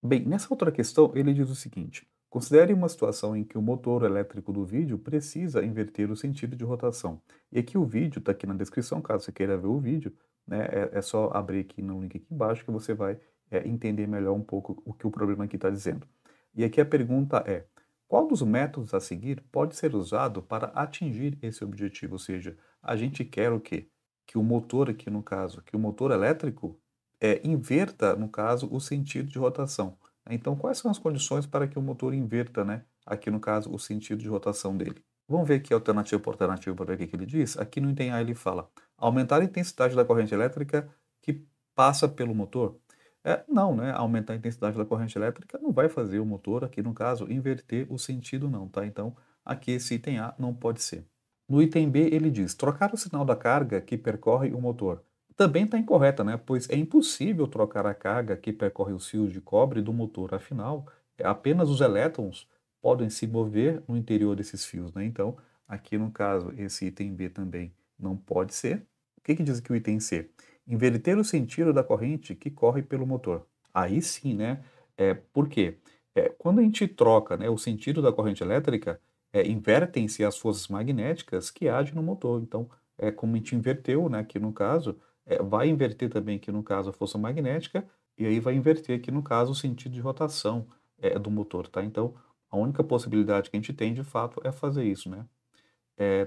Bem, nessa outra questão, ele diz o seguinte: considere uma situação em que o motor elétrico do vídeo precisa inverter o sentido de rotação. E aqui o vídeo está aqui na descrição, caso você queira ver o vídeo, né? É só abrir aqui no link aqui embaixo que você vai entender melhor um pouco o que o problema aqui está dizendo. E aqui a pergunta é: qual dos métodos a seguir pode ser usado para atingir esse objetivo? Ou seja, a gente quer o quê? Que o motor aqui no caso, que o motor elétrico inverta, no caso, o sentido de rotação. Então, quais são as condições para que o motor inverta, né, aqui no caso, o sentido de rotação dele? Vamos ver aqui alternativa por alternativa para ver o que que ele diz. Aqui no item A ele fala: aumentar a intensidade da corrente elétrica que passa pelo motor. Não, né? Aumentar a intensidade da corrente elétrica não vai fazer o motor, aqui no caso, inverter o sentido, não, tá? Então, aqui esse item A não pode ser. No item B, ele diz: trocar o sinal da carga que percorre o motor. Também está incorreta, né? Pois é impossível trocar a carga que percorre os fios de cobre do motor. Afinal, apenas os elétrons podem se mover no interior desses fios, né? Então, aqui no caso, esse item B também não pode ser. O que que diz aqui o item C? Inverter o sentido da corrente que corre pelo motor. Aí sim, né? Por quê? Quando a gente troca, né, o sentido da corrente elétrica, invertem-se as forças magnéticas que agem no motor. Então, como a gente inverteu, né, aqui no caso, vai inverter também aqui no caso a força magnética, e aí vai inverter aqui no caso o sentido de rotação do motor, tá? Então, a única possibilidade que a gente tem de fato é fazer isso, né?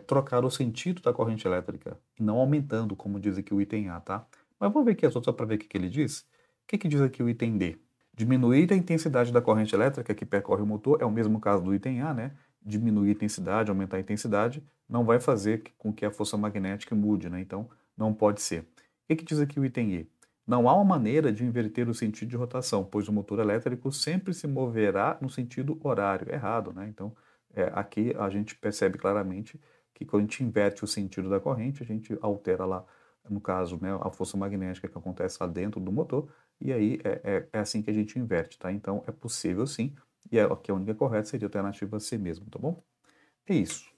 Trocar o sentido da corrente elétrica, e não aumentando, como diz aqui o item A, tá? Mas vamos ver aqui as outras para ver o que que ele diz. O que que diz aqui o item D? Diminuir a intensidade da corrente elétrica que percorre o motor, é o mesmo caso do item A, né? Diminuir a intensidade, aumentar a intensidade, não vai fazer com que a força magnética mude, né? Então, não pode ser. O que que diz aqui o item E? Não há uma maneira de inverter o sentido de rotação, pois o motor elétrico sempre se moverá no sentido horário. Errado, né? Então, aqui a gente percebe claramente que quando a gente inverte o sentido da corrente, a gente altera lá, no caso, né, a força magnética que acontece lá dentro do motor, e aí é assim que a gente inverte, tá? Então é possível sim, e aqui a única correta seria a alternativa C mesmo, tá bom? É isso.